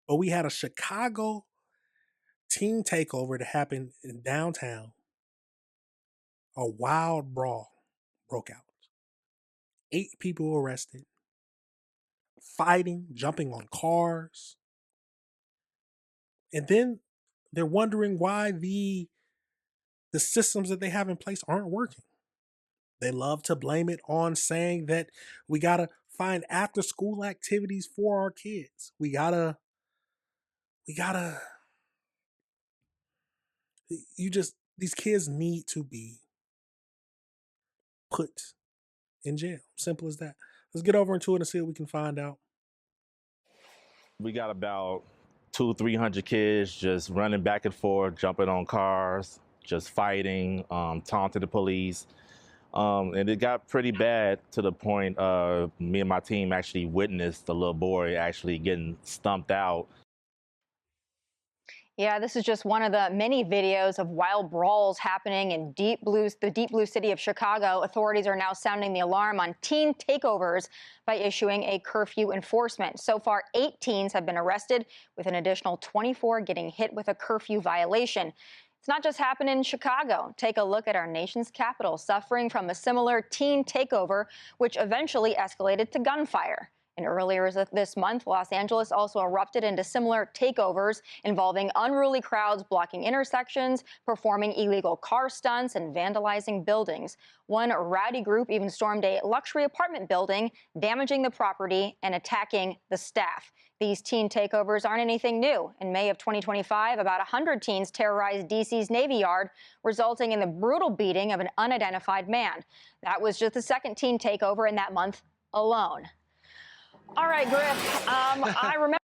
But we had a Chicago team takeover that happened in downtown. A wild brawl broke out. 8 people arrested, fighting, jumping on cars. And then they're wondering why the systems that they have in place aren't working. They love to blame it on saying that we got to find after school activities for our kids. We got to these kids need to be put in jail. Simple as that. Let's get over into it and see what we can find out. We got about 200-300 kids just running back and forth, jumping on cars, just fighting, taunting the police. And it got pretty bad to the point me and my team actually witnessed the little boy actually getting stumped out. Yeah, this is just one of the many videos of wild brawls happening in the deep blue city of Chicago. Authorities are now sounding the alarm on teen takeovers by issuing a curfew enforcement. So far, 8 teens have been arrested, with an additional 24 getting hit with a curfew violation. It's not just happening in Chicago. Take a look at our nation's capital, suffering from a similar teen takeover, which eventually escalated to gunfire. And earlier this month, Los Angeles also erupted into similar takeovers involving unruly crowds blocking intersections, performing illegal car stunts, and vandalizing buildings. One rowdy group even stormed a luxury apartment building, damaging the property and attacking the staff. These teen takeovers aren't anything new. In May of 2025, about 100 teens terrorized D.C.'s Navy Yard, resulting in the brutal beating of an unidentified man. That was just the second teen takeover in that month alone. All right, Griff, I remember.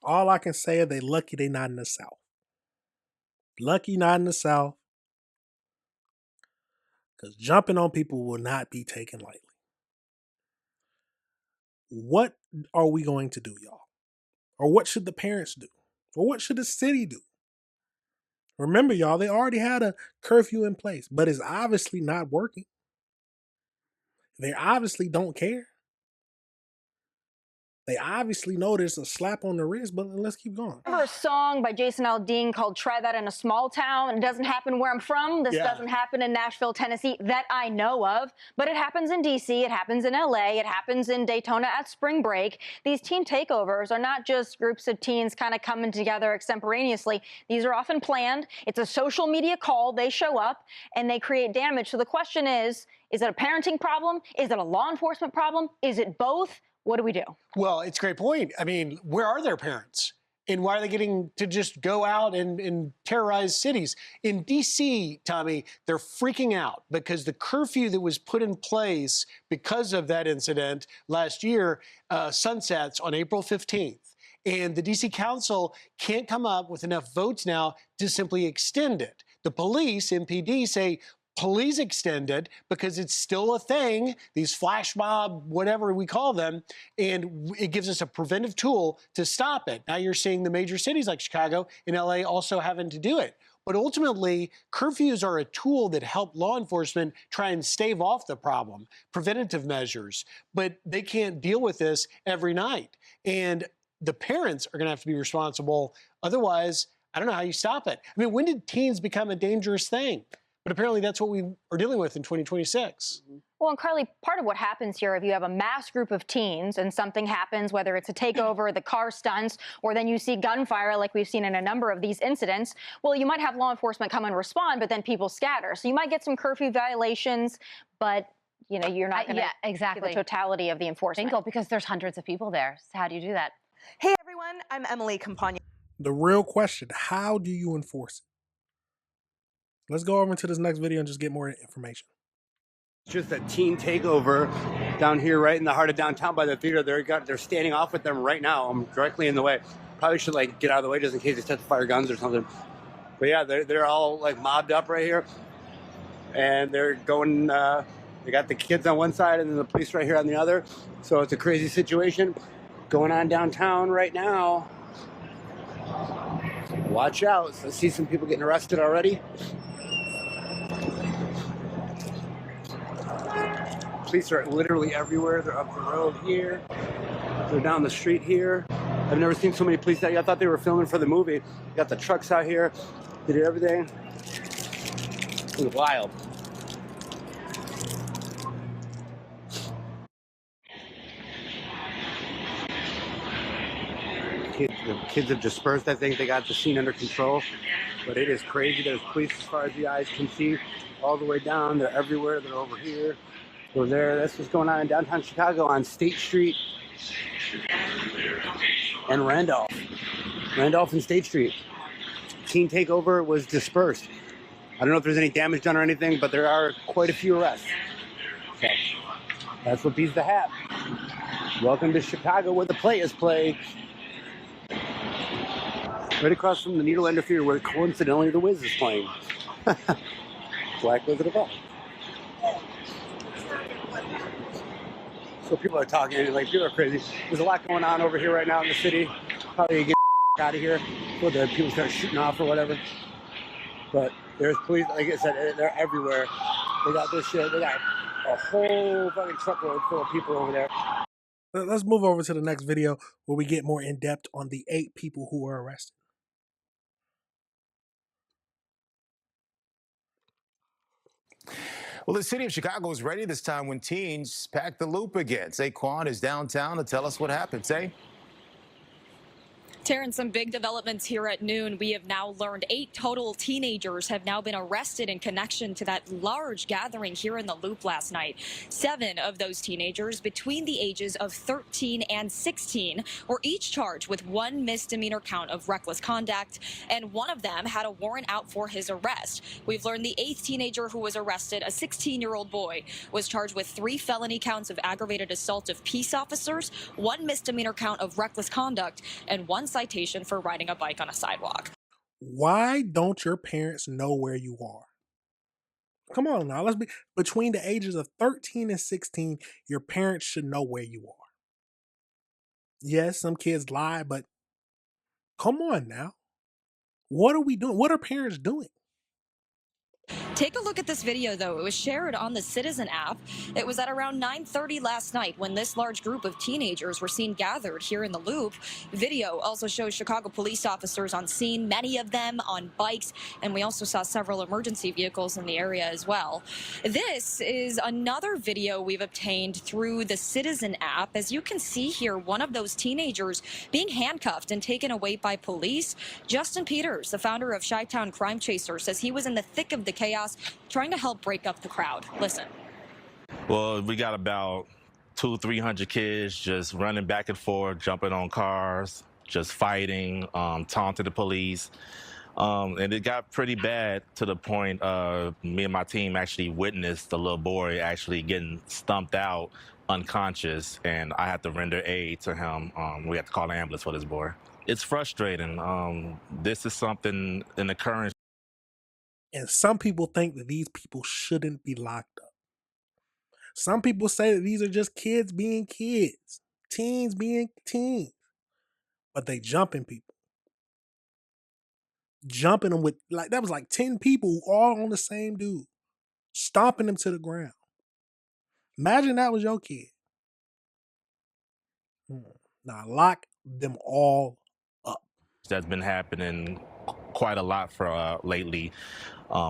All I can say is they lucky they not in the South. Lucky not in the South. Because jumping on people will not be taken lightly. What are we going to do, y'all? Or what should the parents do? Or what should the city do? Remember, y'all, they already had a curfew in place, but it's obviously not working. They obviously don't care. They obviously know there's a slap on the wrist, but let's keep going. Remember a song by Jason Aldean called Try That in a Small Town? It doesn't happen where I'm from. This doesn't happen in Nashville, Tennessee, that I know of. But it happens in D.C., it happens in L.A., it happens in Daytona at spring break. These teen takeovers are not just groups of teens kind of coming together extemporaneously. These are often planned. It's a social media call. They show up, and they create damage. So the question is it a parenting problem? Is it a law enforcement problem? Is it both? What do we do? Well, it's a great point. I mean, where are their parents? And why are they getting to just go out and terrorize cities? In D.C., Tommy, they're freaking out because the curfew that was put in place because of that incident last year sunsets on April 15th. And the D.C. Council can't come up with enough votes now to simply extend it. The police, MPD, say, please extend it because it's still a thing, these flash mob, whatever we call them, and it gives us a preventive tool to stop it. Now you're seeing the major cities like Chicago and LA also having to do it. But ultimately, curfews are a tool that help law enforcement try and stave off the problem, preventative measures, but they can't deal with this every night. And the parents are going to have to be responsible. Otherwise, I don't know how you stop it. I mean, when did teens become a dangerous thing? But apparently that's what we are dealing with in 2026. Well, and Carly, part of what happens here, if you have a mass group of teens and something happens, whether it's a takeover, the car stunts, or then you see gunfire like we've seen in a number of these incidents, well, you might have law enforcement come and respond, but then people scatter. So you might get some curfew violations, but you know, you're not going to get the totality of the enforcement. Bingo, because there's hundreds of people there. So how do you do that? Hey, everyone. I'm Emily Campagna. The real question, how do you enforce it? Let's go over into this next video and just get more information. It's just a teen takeover down here right in the heart of downtown by the theater. They're standing off with them right now. I'm directly in the way. Probably should like get out of the way just in case they start to fire guns or something. But yeah, they're all like mobbed up right here. And they're going, they got the kids on one side and then the police right here on the other. So it's a crazy situation going on downtown right now. Watch out. So I see some people getting arrested already. Police are literally everywhere. They're up the road here. They're down the street here. I've never seen so many police out here. I thought they were filming for the movie. Got the trucks out here. They did everything. It was wild. The kids have dispersed. I think they got the scene under control. But it is crazy. There's police as far as the eyes can see, all the way down. They're everywhere. They're over here. They're there. That's what's going on in downtown Chicago on State Street and Randolph. Randolph and State Street. Teen Takeover was dispersed. I don't know if there's any damage done or anything, but there are quite a few arrests. So that's what beats the hat. Welcome to Chicago, where the players play. Right across from the Needle Ender Theater, where coincidentally the Wiz is playing. Black Wizard of all. So people are talking, like, people are crazy. There's a lot going on over here right now in the city. Probably get out of here before the people start shooting off or whatever. But there's police, like I said, they're everywhere. They got this shit. They got a whole fucking truckload full of people over there. Let's move over to the next video where we get more in depth on the 8 people who were arrested. Well, the city of Chicago is ready this time when teens pack the loop again. Saquon is downtown to tell us what happened. Say. Terrence, some big developments here at noon. We have now learned 8 total teenagers have now been arrested in connection to that large gathering here in the Loop last night. 7 of those teenagers between the ages of 13 and 16 were each charged with 1 misdemeanor count of reckless conduct, and one of them had a warrant out for his arrest. We've learned the 8th teenager who was arrested, a 16-year-old boy, was charged with 3 felony counts of aggravated assault of peace officers, 1 misdemeanor count of reckless conduct, and 1 citation for riding a bike on a sidewalk. Why don't your parents know where you are? Come on now, let's be between the ages of 13 and 16, your parents should know where you are. Yes, some kids lie, but come on now. What are we doing? What are parents doing? Take a look at this video, though. It was shared on the Citizen app. It was at around 9:30 last night when this large group of teenagers were seen gathered here in the Loop. Video also shows Chicago police officers on scene, many of them on bikes, and we also saw several emergency vehicles in the area as well. This is another video we've obtained through the Citizen app. As you can see here, one of those teenagers being handcuffed and taken away by police. Justin Peters, the founder of Chi-Town Crime Chaser, says he was in the thick of the chaos trying to help break up the crowd. Listen. Well, we got about 200-300 kids just running back and forth, jumping on cars, just fighting, taunting the police. And it got pretty bad to the point me and my team actually witnessed the little boy actually getting stumped out unconscious, and I had to render aid to him. We had to call an ambulance for this boy. It's frustrating. This is something, an occurrence. And some people think that these people shouldn't be locked up. Some people say that these are just kids being kids, teens being teens. But they jumping people. Jumping them with, like, that was like 10 people all on the same dude. Stomping them to the ground. Imagine that was your kid. Now lock them all up. That's been happening quite a lot for lately.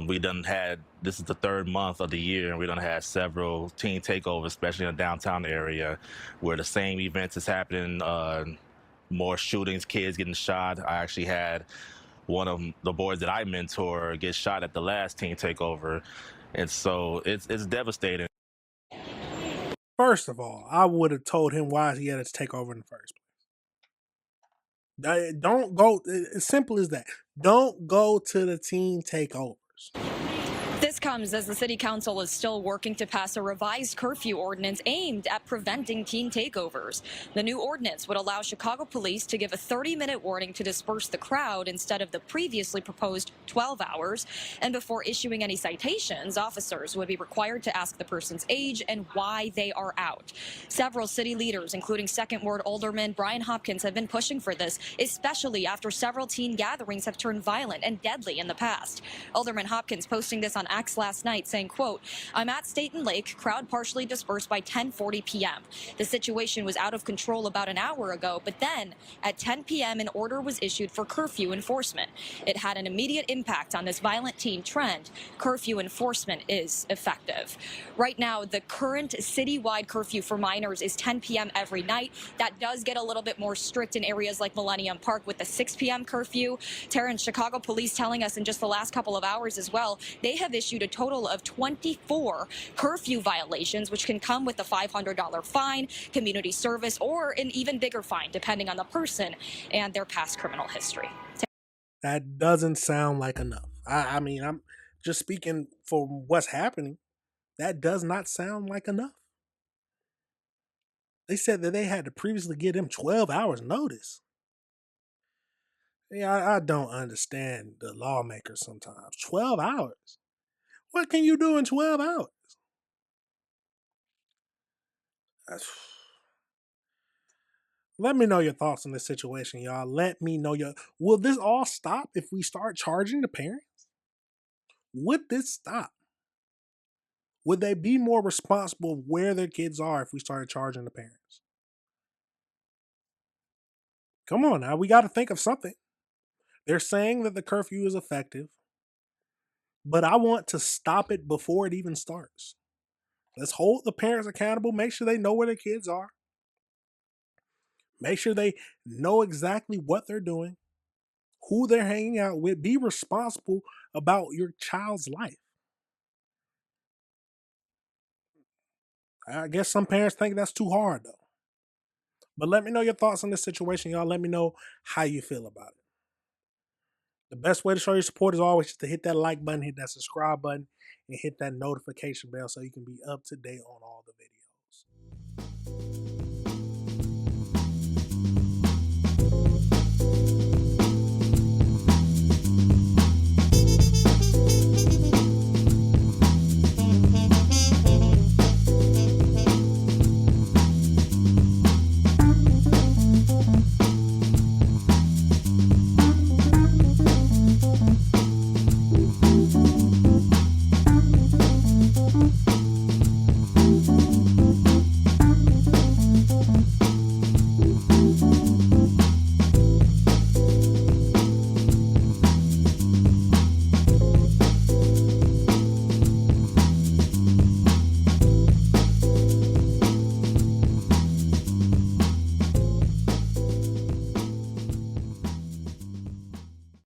We done had, this is the 3rd month of the year, and we done had several teen takeovers, especially in the downtown area, where the same events is happening, more shootings, kids getting shot. I actually had one of the boys that I mentor get shot at the last teen takeover, and so it's devastating. First of all, I would have told him why he had to take over in the first place. Don't go, as simple as that. Don't go to the teen takeovers. This comes as the city council is still working to pass a revised curfew ordinance aimed at preventing teen takeovers. The new ordinance would allow Chicago police to give a 30-minute warning to disperse the crowd instead of the previously proposed 12 hours. And before issuing any citations, officers would be required to ask the person's age and why they are out. Several city leaders, including Second Ward Alderman Brian Hopkins, have been pushing for this, especially after several teen gatherings have turned violent and deadly in the past. Alderman Hopkins posting this on X X last night saying, quote, "I'm at Staten Lake, crowd partially dispersed by 10:40 p.m. The situation was out of control about an hour ago, but then at 10 p.m. an order was issued for curfew enforcement. It had an immediate impact on this violent teen trend. Curfew enforcement is effective." Right now, the current citywide curfew for minors is 10 p.m. every night. That does get a little bit more strict in areas like Millennium Park with the 6 p.m. curfew. Tara, and Chicago police telling us in just the last couple of hours as well, they have issued a total of 24 curfew violations, which can come with a $500 fine, community service, or an even bigger fine, depending on the person and their past criminal history. That doesn't sound like enough. I mean, I'm just speaking for what's happening. That does not sound like enough. They said that they had to previously give them 12 hours notice. Yeah, I don't understand the lawmakers sometimes. 12 hours? What can you do in 12 hours? Let me know your thoughts on this situation, y'all. Let me know your... Will this all stop if we start charging the parents? Would this stop? Would they be more responsible of where their kids are if we started charging the parents? Come on now, we got to think of something. They're saying that the curfew is effective, but I want to stop it before it even starts. Let's hold the parents accountable, make sure they know where their kids are. Make sure they know exactly what they're doing, who they're hanging out with. Be responsible about your child's life. I guess some parents think that's too hard, though. But let me know your thoughts on this situation, y'all. Let me know how you feel about it. The best way to show your support is always just to hit that like button, hit that subscribe button, and hit that notification bell so you can be up to date on all the videos.